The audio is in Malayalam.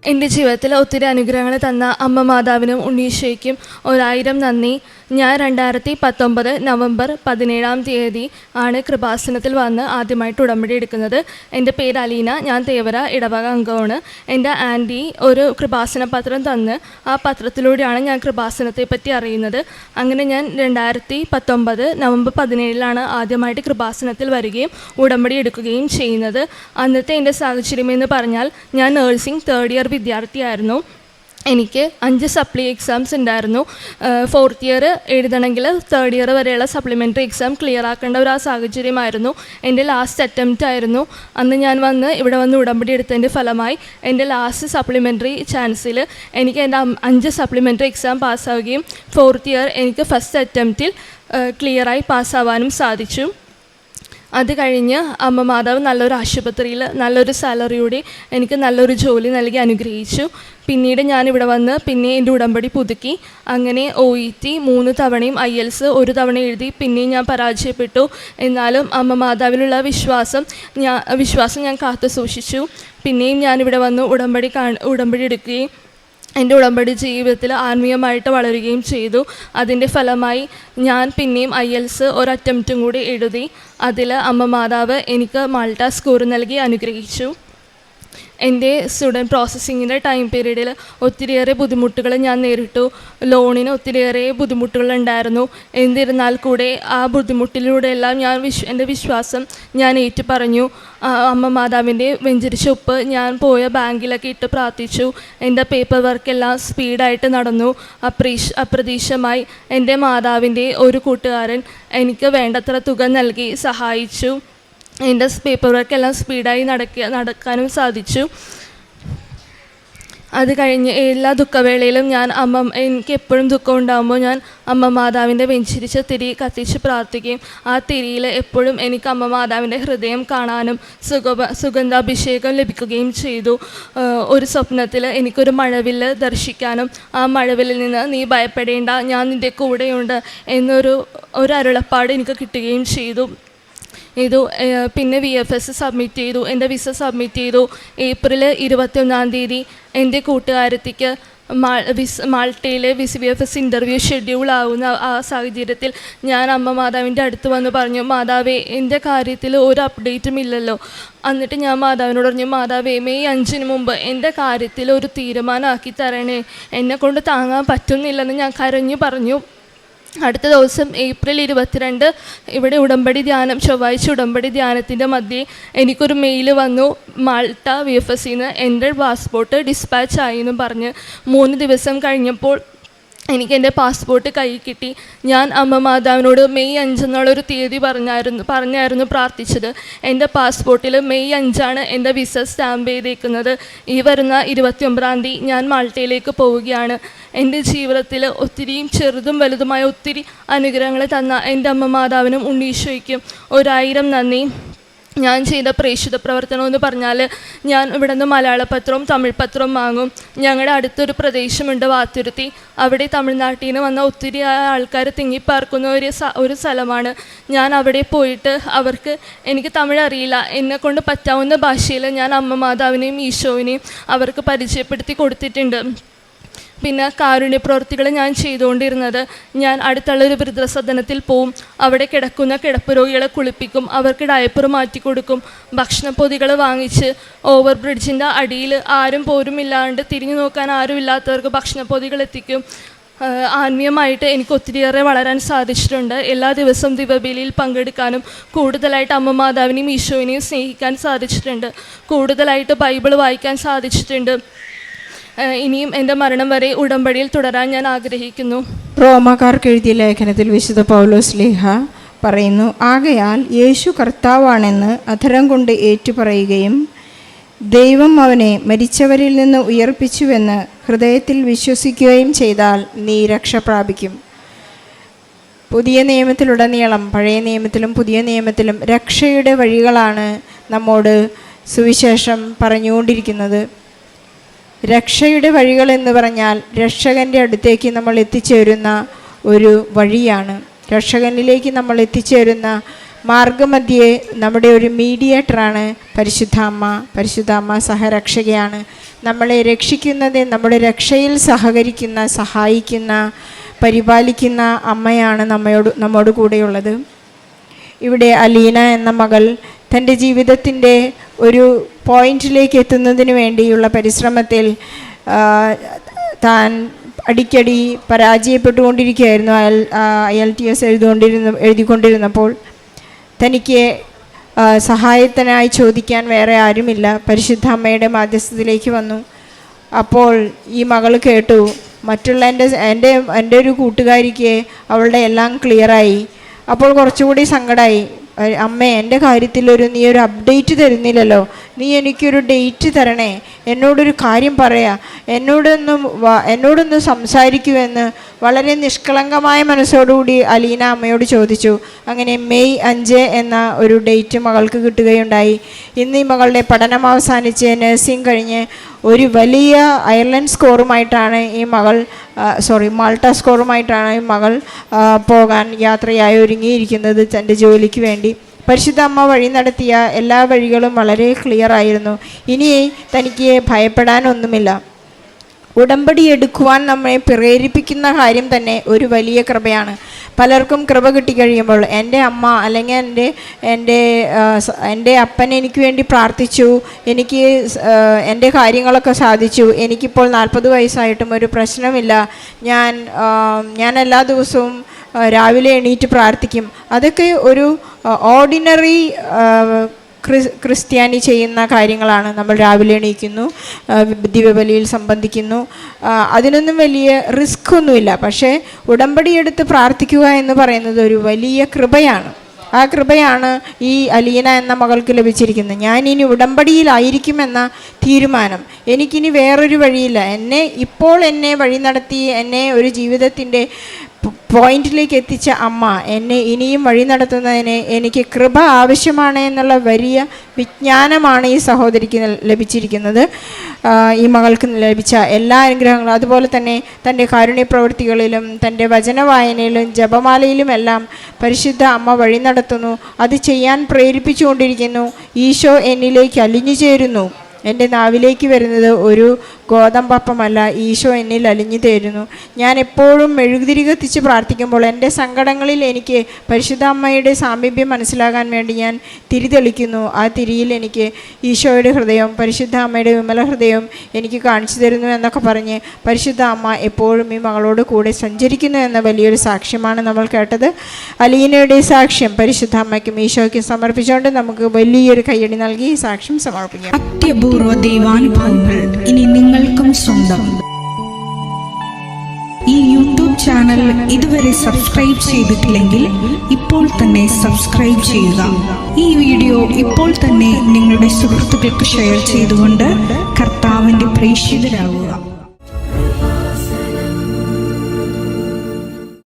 എൻ്റെ ജീവിതത്തിൽ ഒത്തിരി അനുഗ്രഹങ്ങൾ തന്ന അമ്മ മാതാവിനും ഉണ്ണീശോയ്ക്കും 1000 നന്ദി. ഞാൻ 2019 നവംബർ 17 ആണ് കൃപാസനത്തിൽ വന്ന് ആദ്യമായിട്ട് ഉടമ്പടി എടുക്കുന്നത്. എൻ്റെ പേര് അലീന, ഞാൻ തേവര ഇടവക അംഗമാണ്. എൻ്റെ ആൻറ്റി ഒരു കൃപാസന പത്രം തന്ന് ആ പത്രത്തിലൂടെയാണ് ഞാൻ കൃപാസനത്തെ പറ്റി അറിയുന്നത്. അങ്ങനെ ഞാൻ 2019 നവംബർ 17 ആദ്യമായിട്ട് കൃപാസനത്തിൽ വരികയും ഉടമ്പടി എടുക്കുകയും ചെയ്യുന്നത്. അന്നത്തെ എൻ്റെ സാഹചര്യം എന്ന് പറഞ്ഞാൽ ഞാൻ നേഴ്സിംഗ് 3rd ഇയർ വിദ്യാർത്ഥിയായിരുന്നു. എനിക്ക് 5 സപ്ലി എക്സാംസ് ഉണ്ടായിരുന്നു. 4th ഇയർ എഴുതണമെങ്കിൽ 3rd ഇയർ വരെയുള്ള സപ്ലിമെൻ്ററി എക്സാം ക്ലിയർ ആക്കേണ്ട ഒരു സാഹചര്യമായിരുന്നു. എൻ്റെ ലാസ്റ്റ് അറ്റംപ്റ്റ് ആയിരുന്നു. അന്ന് ഞാൻ ഇവിടെ വന്ന് ഉടമ്പടി എടുത്തതിൻ്റെ ഫലമായി എൻ്റെ ലാസ്റ്റ് സപ്ലിമെൻ്ററി ചാൻസിൽ എനിക്ക് എൻ്റെ 5 സപ്ലിമെൻ്ററി എക്സാം പാസ്സാവുകയും 4th ഇയർ എനിക്ക് ഫസ്റ്റ് അറ്റംപ്റ്റിൽ ക്ലിയറായി പാസ്സാവാനും സാധിച്ചു. അത് കഴിഞ്ഞ് അമ്മ മാതാവ് നല്ലൊരു ആശുപത്രിയിൽ നല്ലൊരു സാലറിയോടെ എനിക്ക് നല്ലൊരു ജോലി നൽകി അനുഗ്രഹിച്ചു. പിന്നീട് ഞാനിവിടെ വന്ന് പിന്നെ എൻ്റെ ഉടമ്പടി പുതുക്കി. അങ്ങനെ OET 3 തവണയും IELTS 1 തവണ എഴുതി. പിന്നെയും ഞാൻ പരാജയപ്പെട്ടു. എന്നാലും അമ്മ മാതാവിലുള്ള വിശ്വാസം ഞാൻ കാത്തു സൂക്ഷിച്ചു. പിന്നെയും ഞാനിവിടെ വന്ന് ഉടമ്പടി എടുക്കുകയും എൻ്റെ ഉടമ്പടി ജീവിതത്തിൽ ആത്മീയമായിട്ട് വളരുകയും ചെയ്തു. അതിൻ്റെ ഫലമായി ഞാൻ പിന്നെയും IELTS ഒരു അറ്റംപ്റ്റും കൂടി എഴുതി. അതിൽ അമ്മ മാതാവ് എനിക്ക് മാൾട്ട സ്കോർ നൽകി അനുഗ്രഹിച്ചു. എൻ്റെ സ്റ്റുഡൻറ്റ് പ്രോസസ്സിങ്ങിൻ്റെ ടൈം പീരീഡിൽ ഒത്തിരിയേറെ ബുദ്ധിമുട്ടുകൾ ഞാൻ നേരിട്ടു. ലോണിന് ഒത്തിരിയേറെ ബുദ്ധിമുട്ടുകളുണ്ടായിരുന്നു. എന്നിരുന്നാൽ കൂടെ ആ ബുദ്ധിമുട്ടിലൂടെയെല്ലാം എൻ്റെ വിശ്വാസം ഞാൻ ഏറ്റു പറഞ്ഞു. അമ്മ മാതാവിൻ്റെ വെഞ്ചരിച്ച ഉപ്പ് ഞാൻ പോയ ബാങ്കിലൊക്കെ ഇട്ട് പ്രാർത്ഥിച്ചു. എൻ്റെ പേപ്പർ വർക്കെല്ലാം സ്പീഡായിട്ട് നടന്നു. അപ്രതീക്ഷിതമായി എൻ്റെ മാതാവിൻ്റെ ഒരു കൂട്ടുകാരൻ എനിക്ക് വേണ്ടത്ര തുക നൽകി സഹായിച്ചു. എൻ്റെ പേപ്പർ വർക്കെല്ലാം സ്പീഡായി നടക്കാനും സാധിച്ചു. അത് കഴിഞ്ഞ് എല്ലാ ദുഃഖവേളയിലും എനിക്ക് എപ്പോഴും ദുഃഖം ഉണ്ടാകുമ്പോൾ ഞാൻ അമ്മ മാതാവിൻ്റെ വെഞ്ചരിച്ച തിരി കത്തിച്ച് പ്രാർത്ഥിക്കുകയും ആ തിരിയിൽ എപ്പോഴും എനിക്ക് അമ്മ മാതാവിൻ്റെ ഹൃദയം കാണാനും സുഗന്ധാഭിഷേകം ലഭിക്കുകയും ചെയ്തു. ഒരു സ്വപ്നത്തിൽ എനിക്കൊരു മഴവില്ല് ദർശിക്കാനും ആ മഴവില്ലിൽ നിന്ന് നീ ഭയപ്പെടേണ്ട, ഞാൻ നിൻ്റെ കൂടെയുണ്ട് എന്നൊരു അരുളപ്പാട് എനിക്ക് കിട്ടുകയും ചെയ്തു. പിന്നെ VFS സബ്മിറ്റ് ചെയ്തു. എൻ്റെ വിസ സബ്മിറ്റ് ചെയ്തു. ഏപ്രിൽ 21 എൻ്റെ കൂട്ടുകാരത്തിക്ക് മാൾട്ടയിലെ VFS ഇൻ്റർവ്യൂ ഷെഡ്യൂൾ ആവുന്ന ആ സാഹചര്യത്തിൽ ഞാൻ അമ്മ മാതാവിൻ്റെ അടുത്ത് വന്ന് പറഞ്ഞു, മാതാവേ എൻ്റെ കാര്യത്തിൽ ഒരു അപ്ഡേറ്റും ഇല്ലല്ലോ. എന്നിട്ട് ഞാൻ മാതാവിനോട് പറഞ്ഞു, മാതാവേ മെയ് 5 മുമ്പ് എൻ്റെ കാര്യത്തിൽ ഒരു തീരുമാനമാക്കി തരണേ, എന്നെക്കൊണ്ട് താങ്ങാൻ പറ്റുന്നില്ലെന്ന് ഞാൻ കരഞ്ഞു പറഞ്ഞു. അടുത്ത ദിവസം ഏപ്രിൽ 22 ഇവിടെ ഉടമ്പടി ധ്യാനം, ചൊവ്വാഴ്ച ഉടമ്പടി ധ്യാനത്തിൻ്റെ മധ്യേ എനിക്കൊരു മെയിൽ വന്നു. മാൾട്ട VFSന്ന് എൻ്റെ പാസ്പോർട്ട് ഡിസ്പാച്ച് ആയി എന്നും പറഞ്ഞ് 3 ദിവസം കഴിഞ്ഞപ്പോൾ എനിക്ക് എൻ്റെ പാസ്പോർട്ട് കയ്യിൽ കിട്ടി. ഞാൻ അമ്മ മാതാവിനോട് മെയ് 5 എന്നുള്ളൊരു തീയതി പറഞ്ഞായിരുന്നു പ്രാർത്ഥിച്ചത്. എൻ്റെ പാസ്പോർട്ടിൽ മെയ് 5 എൻ്റെ വിസ സ്റ്റാമ്പ് ചെയ്തേക്കുന്നത്. ഈ വരുന്ന 29 ഞാൻ മാൾട്ടയിലേക്ക് പോവുകയാണ്. എൻ്റെ ജീവിതത്തിൽ ഒത്തിരിയും ചെറുതും വലുതുമായ ഒത്തിരി അനുഗ്രഹങ്ങൾ തന്ന എൻ്റെ അമ്മ മാതാവിനും ഉണ്ണീശോയ്ക്കും 1000 നന്ദി. ഞാൻ ചെയ്ത പ്രേക്ഷിത പ്രവർത്തനം എന്ന് പറഞ്ഞാൽ ഞാൻ ഇവിടെ നിന്ന് മലയാള പത്രവും തമിഴ് പത്രവും വാങ്ങും. ഞങ്ങളുടെ അടുത്തൊരു പ്രദേശമുണ്ട് വാത്തുരുത്തി. അവിടെ തമിഴ്നാട്ടിൽ നിന്ന് വന്ന ഒത്തിരി ആൾക്കാർ തിങ്ങിപ്പാർക്കുന്ന ഒരു സ്ഥലമാണ്. ഞാൻ അവിടെ പോയിട്ട് എനിക്ക് തമിഴ് അറിയില്ല, എന്നെക്കൊണ്ട് പറ്റാവുന്ന ഭാഷയിൽ ഞാൻ അമ്മ മാതാവിനെയും ഈശോവിനെയും അവർക്ക് പരിചയപ്പെടുത്തി കൊടുത്തിട്ടുണ്ട്. പിന്നെ കാരുണ്യ പ്രവൃത്തികൾ ഞാൻ ചെയ്തുകൊണ്ടിരുന്നത്, ഞാൻ അടുത്തുള്ളൊരു വൃദ്ധസദനത്തിൽ പോവും. അവിടെ കിടക്കുന്ന കിടപ്പ് രോഗികളെ കുളിപ്പിക്കും, അവർക്ക് ഡയപ്പർ മാറ്റി കൊടുക്കും, ഭക്ഷണപ്പൊതികൾ വാങ്ങിച്ച് ഓവർ ബ്രിഡ്ജിൻ്റെ അടിയിൽ ആരും പോരുമില്ലാണ്ട് തിരിഞ്ഞു നോക്കാൻ ആരുമില്ലാത്തവർക്ക് ഭക്ഷണപ്പൊതികൾ എത്തിക്കും. ആത്മീയമായിട്ട് എനിക്ക് ഒത്തിരിയേറെ വളരാൻ സാധിച്ചിട്ടുണ്ട്. എല്ലാ ദിവസവും ദിവബലിയിൽ പങ്കെടുക്കാനും കൂടുതലായിട്ട് അമ്മ മാതാവിനെയും ഈശോവിനെയും സ്നേഹിക്കാൻ സാധിച്ചിട്ടുണ്ട്. കൂടുതലായിട്ട് ബൈബിൾ വായിക്കാൻ സാധിച്ചിട്ടുണ്ട്. ഇനിയും എൻ്റെ മരണം വരെ ഉടമ്പടിയിൽ തുടരാൻ ഞാൻ ആഗ്രഹിക്കുന്നു. റോമാക്കാർക്ക് എഴുതിയ ലേഖനത്തിൽ വിശുദ്ധ പൗലോസ് ശ്ലീഹ പറയുന്നു, ആകയാൽ യേശു കർത്താവാണെന്ന് അധരം കൊണ്ട് ഏറ്റുപറയുകയും ദൈവം അവനെ മരിച്ചവരിൽ നിന്ന് ഉയർപ്പിച്ചുവെന്ന് ഹൃദയത്തിൽ വിശ്വസിക്കുകയും ചെയ്താൽ നീ രക്ഷ പ്രാപിക്കും. പുതിയ നിയമത്തിലുടനീളം, പഴയ നിയമത്തിലും പുതിയ നിയമത്തിലും രക്ഷയുടെ വഴികളാണ് നമ്മോട് സുവിശേഷം പറഞ്ഞുകൊണ്ടിരിക്കുന്നത്. രക്ഷയുടെ വഴികൾ എന്ന് പറഞ്ഞാൽ രക്ഷകൻ്റെ അടുത്തേക്ക് നമ്മൾ എത്തിച്ചേരുന്ന ഒരു വഴിയാണ്. രക്ഷകനിലേക്ക് നമ്മൾ എത്തിച്ചേരുന്ന മാർഗമധ്യേ നമ്മുടെ ഒരു മീഡിയേറ്ററാണ് പരിശുദ്ധ അമ്മ സഹരക്ഷകയാണ്. നമ്മളെ രക്ഷിക്കുന്നത്, നമ്മുടെ രക്ഷയിൽ സഹകരിക്കുന്ന, സഹായിക്കുന്ന, പരിപാലിക്കുന്ന അമ്മയാണ് നമ്മോട് കൂടെയുള്ളത്. ഇവിടെ അലീന എന്ന മകൾ തൻ്റെ ജീവിതത്തിൻ്റെ ഒരു പോയിന്റിലേക്ക് എത്തുന്നതിന് വേണ്ടിയുള്ള പരിശ്രമത്തിൽ താൻ അടിക്കടി പരാജയപ്പെട്ടുകൊണ്ടിരിക്കുകയായിരുന്നു. IELTS എഴുതിക്കൊണ്ടിരുന്നപ്പോൾ തനിക്ക് സഹായത്തിനായി ചോദിക്കാൻ വേറെ ആരുമില്ല. പരിശുദ്ധ അമ്മയുടെ മാധ്യസ്ഥത്തിലേക്ക് വന്നു. അപ്പോൾ ഈ മകൾ കേട്ടു, മറ്റുള്ള എൻ്റെ ഒരു കൂട്ടുകാരിക്ക് അവളുടെ എല്ലാം ക്ലിയറായി. അപ്പോൾ കുറച്ചുകൂടി സങ്കടമായി. അമ്മേ, എൻ്റെ കാര്യത്തിൽ നീ ഒരു അപ്ഡേറ്റ് തരുന്നില്ലല്ലോ, നീ എനിക്കൊരു ഡേറ്റ് തരണേ, എന്നോടൊരു കാര്യം പറയാ, എന്നോടൊന്ന് സംസാരിക്കുമെന്ന് വളരെ നിഷ്കളങ്കമായ മനസ്സോടുകൂടി അലീന അമ്മയോട് ചോദിച്ചു. അങ്ങനെ മെയ് 5 എന്ന ഒരു ഡേറ്റ് മകൾക്ക് കിട്ടുകയുണ്ടായി. ഇന്ന് ഈ മകളുടെ പഠനം അവസാനിച്ച് നഴ്സിംഗ് കഴിഞ്ഞ് ഒരു വലിയ അയർലൻഡ് സ്കോറുമായിട്ടാണ് മാൾട്ട സ്കോറുമായിട്ടാണ് ഈ മകൾ പോകാൻ യാത്രയായി ഒരുങ്ങിയിരിക്കുന്നത് തൻ്റെ ജോലിക്ക് വേണ്ടി. പരിശുദ്ധ അമ്മ വഴി നടത്തിയ എല്ലാ വഴികളും വളരെ ക്ലിയർ ആയിരുന്നു. ഇനി തനിക്ക് ഭയപ്പെടാനൊന്നുമില്ല. ഉടമ്പടി എടുക്കുവാൻ നമ്മെ പ്രേരിപ്പിക്കുന്ന കാര്യം തന്നെ ഒരു വലിയ കൃപയാണ്. പലർക്കും കൃപ കിട്ടിക്കഴിയുമ്പോൾ, എൻ്റെ അമ്മ അല്ലെങ്കിൽ എൻ്റെ അപ്പൻ എനിക്ക് വേണ്ടി പ്രാർത്ഥിച്ചു, എനിക്ക് എൻ്റെ കാര്യങ്ങളൊക്കെ സാധിച്ചു, എനിക്കിപ്പോൾ 40 വയസ്സായിട്ടും ഒരു പ്രശ്നമില്ല, ഞാൻ എല്ലാ ദിവസവും രാവിലെ എണീറ്റ് പ്രാർത്ഥിക്കും. അതൊക്കെ ഒരു ഓർഡിനറി ക്രിസ്ത്യാനി ചെയ്യുന്ന കാര്യങ്ങളാണ്. നമ്മൾ രാവിലെ എണീക്കുന്നു, ദിവ്യബലിയിൽ സംബന്ധിക്കുന്നു, അതിനൊന്നും വലിയ റിസ്ക് ഒന്നുമില്ല. പക്ഷേ ഉടമ്പടി എടുത്ത് പ്രാർത്ഥിക്കുക എന്ന് പറയുന്നത് ഒരു വലിയ കൃപയാണ്. ആ കൃപയാണ് ഈ അലീന എന്ന മകൾക്ക് ലഭിച്ചിരിക്കുന്നത്. ഞാനിനി ഉടമ്പടിയിലായിരിക്കുമെന്ന തീരുമാനം. എനിക്കിനി വേറൊരു വഴിയില്ല. എന്നെ വഴി നടത്തി എന്നെ ഒരു ജീവിതത്തിൻ്റെ പോയിന്റിലേക്ക് എത്തിച്ച അമ്മ എന്നെ ഇനിയും വഴി നടത്തുന്നതിന് എനിക്ക് കൃപ ആവശ്യമാണ് എന്നുള്ള വലിയ വിജ്ഞാനമാണ് ഈ സഹോദരിക്ക് ലഭിച്ചിരിക്കുന്നത്. ഈ മകൾക്ക് ലഭിച്ച എല്ലാ അനുഗ്രഹങ്ങളും, അതുപോലെ തന്നെ തൻ്റെ കാരുണ്യ പ്രവൃത്തികളിലും തൻ്റെ വചനവായനയിലും ജപമാലയിലുമെല്ലാം പരിശുദ്ധ അമ്മ വഴി നടത്തുന്നു. അത് ചെയ്യാൻ പ്രേരിപ്പിച്ചുകൊണ്ടിരിക്കുന്നു. ഈശോ എന്നിലേക്ക് അലിഞ്ഞു ചേരുന്നു. എൻ്റെ നാവിലേക്ക് വരുന്നത് ഒരു ഗോതമ്പപ്പമല്ല, ഈശോ എന്നിൽ അലിഞ്ഞു തരുന്നു. ഞാൻ എപ്പോഴും മെഴുകുതിരി കത്തിച്ച് പ്രാർത്ഥിക്കുമ്പോൾ എൻ്റെ സങ്കടങ്ങളിൽ എനിക്ക് പരിശുദ്ധ അമ്മയുടെ സാമീപ്യം മനസ്സിലാകാൻ വേണ്ടി ഞാൻ തിരി തെളിക്കുന്നു. ആ തിരിയിൽ എനിക്ക് ഈശോയുടെ ഹൃദയം, പരിശുദ്ധ അമ്മയുടെ വിമല ഹൃദയം എനിക്ക് കാണിച്ചു തരുന്നു എന്നൊക്കെ പറഞ്ഞ് പരിശുദ്ധ അമ്മ എപ്പോഴും ഈ മകളോട് കൂടെ സഞ്ചരിക്കുന്നു എന്ന വലിയൊരു സാക്ഷ്യമാണ് നമ്മൾ കേട്ടത്. അലീനയുടെ സാക്ഷ്യം പരിശുദ്ധ അമ്മയ്ക്കും ഈശോയ്ക്കും സമർപ്പിച്ചുകൊണ്ട് നമുക്ക് വലിയൊരു കയ്യടി നൽകി ഈ സാക്ഷ്യം സമർപ്പിക്കാം. അത്യപൂർവ ദൈവാനുഭവങ്ങൾ ഇനി നിങ്ങൾക്കും സ്വന്തം. ഈ യൂട്യൂബ് ചാനൽ ഇതുവരെ സബ്സ്ക്രൈബ് ചെയ്തിട്ടില്ലെങ്കിൽ ഇപ്പോൾ തന്നെ സബ്സ്ക്രൈബ് ചെയ്യുക. ഈ വീഡിയോ ഇപ്പോൾ തന്നെ നിങ്ങളുടെ സുഹൃത്തുക്കൾക്ക് ഷെയർ ചെയ്തുകൊണ്ട് കർത്താവിൻ്റെ പ്രേക്ഷിതരാകുക.